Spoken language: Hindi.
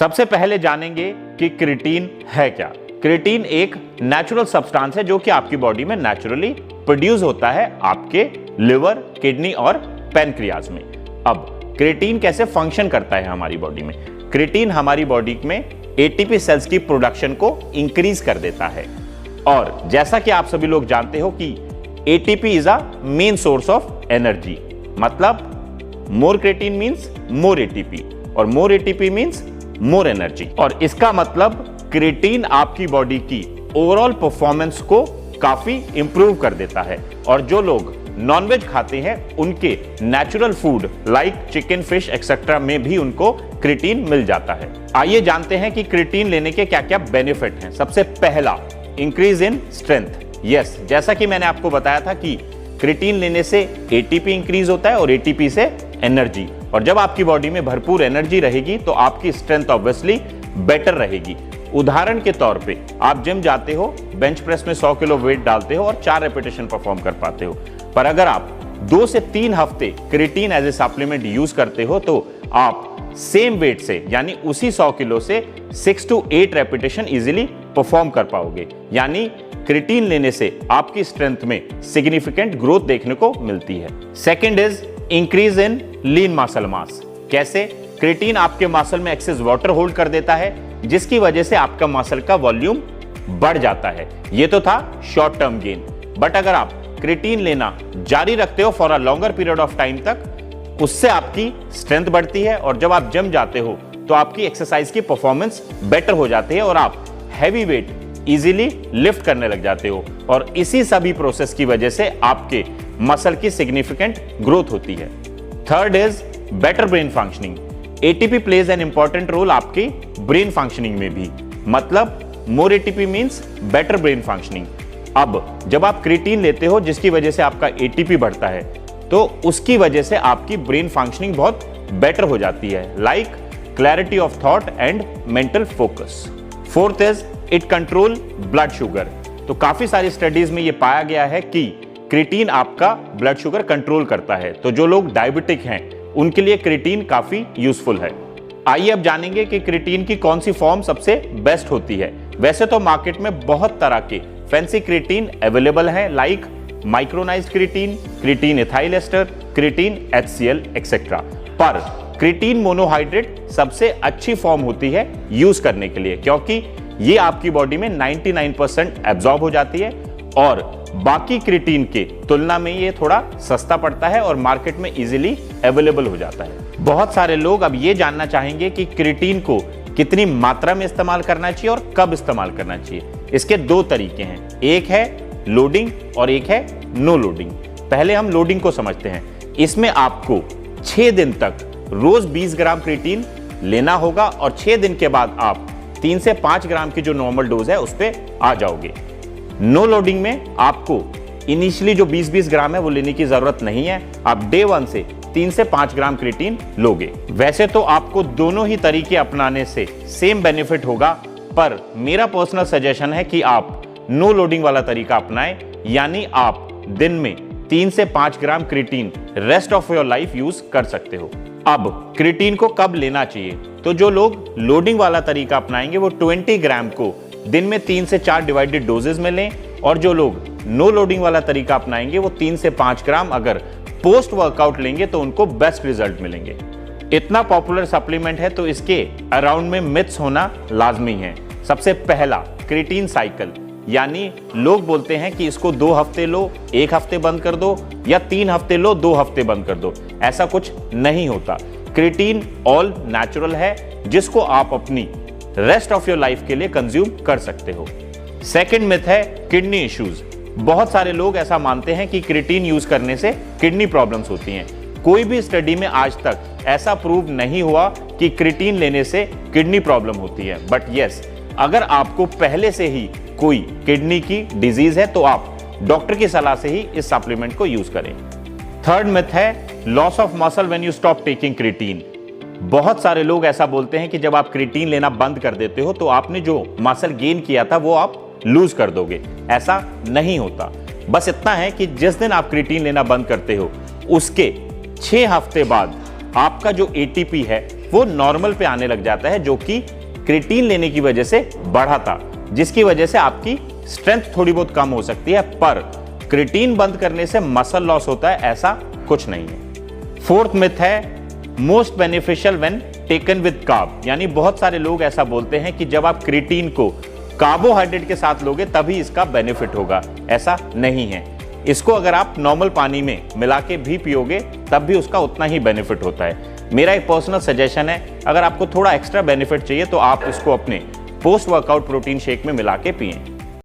सबसे पहले जानेंगे कि क्रिएटिन है क्या। क्रिएटिन एक नेचुरल सब्सटेंस है जो कि आपकी बॉडी में नेचुरली प्रोड्यूस होता है आपके लिवर, किडनी और पैनक्रियाज में। अब क्रिएटिन कैसे फंक्शन करता है हमारी बॉडी में? क्रिएटिन हमारी बॉडी में एटीपी सेल्स की प्रोडक्शन को इंक्रीज कर देता है और जैसा कि आप सभी लोग जानते हो कि ATP is a main source of energy. मतलब मोर क्रिएटिन मींस मोर एटीपी और मोर एटीपी मींस मोर एनर्जी। और इसका मतलब क्रिएटिन आपकी बॉडी की ओवरऑल परफॉर्मेंस को काफी इंप्रूव कर देता है। और जो लोग नॉनवेज खाते हैं उनके natural food like chicken, fish etcetera में भी उनको क्रिएटिन मिल जाता है। आइए जानते हैं कि क्रिएटिन लेने के क्या क्या बेनिफिट हैं। सबसे पहला, इंक्रीज इन स्ट्रेंथ। यस, जैसा कि मैंने आपको बताया था कि क्रिएटिन लेने से एटीपी इंक्रीज होता है और एटीपी से एनर्जी, और जब आपकी बॉडी में भरपूर एनर्जी रहेगी तो आपकी स्ट्रेंथ ऑब्वियसली बेटर रहेगी। उदाहरण के तौर पे आप जिम जाते हो, बेंच प्रेस में 100 किलो वेट डालते हो और 4 रेपिटेशन परफॉर्म कर पाते हो, पर अगर आप 2 से 3 हफ्ते creatine as a supplement use करते हो तो आप सेम वेट से यानी उसी 100 किलो से 6 to 8 रेपिटेशन इजीली परफॉर्म कर पाओगे। यानी क्रिएटिन लेने से आपकी स्ट्रेंथ में सिग्निफिकेंट ग्रोथ देखने को मिलती है। Second is increase in lean muscle mass. कैसे? क्रिएटिन आपके मसल में एक्सेस वाटर होल्ड कर देता है जिसकी वजह से आपका मसल का वॉल्यूम बढ़ जाता है। ये तो था शॉर्ट टर्म गेन, बट अगर आप क्रिएटिन लेना जारी रखते हो for a longer period of time तक, उससे आपकी स्ट्रेंथ बढ़ती है और जब आप जिम जाते हो तो आपकी एक्सरसाइज की परफॉर्मेंस बेटर हो जाती है और आप हैवी वेट इजीली लिफ्ट करने लग जाते हो। और इसी सभी प्रोसेस की वजह से आपके मसल की सिग्निफिकेंट ग्रोथ होती है। Third is better brain functioning. ATP plays an important role आपकी ब्रेन फंक्शनिंग में भी। मतलब more ATP means better brain functioning. अब जब आप क्रिएटिन लेते हो जिसकी वजह से आपका एटीपी बढ़ता है तो उसकी वजह से आपकी ब्रेन फंक्शनिंग बहुत बेटर हो जाती है, like clarity of thought and mental focus. Fourth is it control blood sugar. तो काफी सारी स्टडीज में यह पाया गया है कि क्रिएटिन आपका ब्लड शुगर कंट्रोल करता है। तो जो लोग डायबिटिक हैं उनके लिए क्रिएटिन काफी यूजफुल है। आइए अब जानेंगे कि क्रिएटिन की कौन सी फॉर्म सबसे बेस्ट होती है। वैसे तो मार्केट में बहुत तरह के फैंसी क्रिएटिन अवेलेबल हैं, like micronised creatine, creatine ethyl ester, creatine HCl etcetera. पर क्रिएटिन मोनोहाइड्रेट सबसे अच्छी फॉर्म होती है यूज करने के लिए, क्योंकि ये आपकी बॉडी में 99% एब्जॉर्ब हो जाती है और बाकी क्रिएटिन के तुलना में ये थोड़ा सस्ता पड़ता है और मार्केट में इजीली अवेलेबल हो जाता है। बहुत सारे लोग अब ये जानना चाहेंगे कि क्रिएटिन को कितनी मात्रा में इस्तेमाल करना चाहिए और कब इस्तेमाल करना चाहिए। इसके 2 तरीके हैं, एक है लोडिंग और एक है नो लोडिंग। पहले हम लोडिंग को समझते हैं। इसमें आपको 6 दिन तक रोज 20 ग्राम क्रिएटिन लेना होगा और 6 दिन के बाद आप 3 से 5 ग्राम की जो नॉर्मल डोज है उस पे आ जाओगे। नो लोडिंग में आपको इनिशियली जो 20-20 ग्राम है वो लेने की जरूरत नहीं है। आप डे 1 से 3 से 5 ग्राम क्रिएटिन लोगे। वैसे तो आपको दोनों ही तरीके अपनाने से सेम बेनिफिट होगा, पर मेरा पर्सनल सजेशन है कि आप नो लोडिंग वाला तरीका अपनाएं, यानी आप दिन में 3 से 5 gram creatine rest of your life use कर सकते हो। अब क्रिएटिन को कब लेना चाहिए? तो जो लोग लोडिंग वाला तरीका अपनाएंगे वो 20 ग्राम को दिन में 3 से 4 डिवाइडेड डोजेस में लें, और जो लोग नो लोडिंग वाला तरीका अपनाएंगे वो 3 से 5 ग्राम अगर पोस्ट वर्कआउट लेंगे तो उनको बेस्ट रिजल्ट मिलेंगे। इतना पॉपुलर सप्लीमेंट है तो इसके अराउंड में मिथ्स होना लाजमी है। सबसे पहला, क्रिएटिन साइकिल, यानी लोग बोलते हैं कि इसको 2 हफ्ते लो, 1 हफ्ते बंद कर दो, या 3 हफ्ते लो, 2 हफ्ते बंद कर दो। ऐसा कुछ नहीं होता। क्रिएटिन ऑल नेचुरल है जिसको आप अपनी रेस्ट ऑफ योर लाइफ के लिए कंज्यूम कर सकते हो। सेकंड मिथ है किडनी इश्यूज। बहुत सारे लोग ऐसा मानते हैं कि क्रिएटिन यूज करने से किडनी प्रॉब्लम्स होती हैं। कोई भी स्टडी में आज तक ऐसा प्रूव नहीं हुआ कि क्रिएटिन लेने से किडनी प्रॉब्लम होती है। बट यस, अगर आपको पहले से ही कोई किडनी की डिजीज है तो आप डॉक्टर की सलाह से ही इस सप्लीमेंट को यूज करें। थर्ड मिथ है loss of muscle when you stop taking creatine. बहुत सारे लोग ऐसा बोलते हैं कि जब आप क्रिएटिन लेना बंद कर देते हो तो आपने जो मसल गेन किया था वो आप लूज कर दोगे। ऐसा नहीं होता। बस इतना है कि जिस दिन आप क्रिएटिन लेना बंद करते हो उसके 6 हफ्ते बाद आपका जो एटीपी है वो नॉर्मल पे आने लग जाता है, जो कि क्रिएटिन लेने की वजह से बढ़ा था, जिसकी वजह से आपकी स्ट्रेंथ थोड़ी बहुत कम हो सकती है, पर क्रिएटिन बंद करने से मसल लॉस होता है, ऐसा कुछ नहीं है। फोर्थ मिथ है most beneficial when taken with carb, यानी बहुत सारे लोग ऐसा बोलते हैं कि जब आप क्रिएटिन को कार्बोहाइड्रेट के साथ लोगे तभी इसका बेनिफिट होगा। ऐसा नहीं है। इसको अगर आप नॉर्मल पानी में मिला के भी पियोगे तब भी उसका उतना ही बेनिफिट होता है। मेरा एक पर्सनल सजेशन है, अगर आपको थोड़ा एक्स्ट्रा बेनिफिट चाहिए तो आप इसको अपने पोस्ट वर्कआउट प्रोटीन शेक में मिला के पिएं।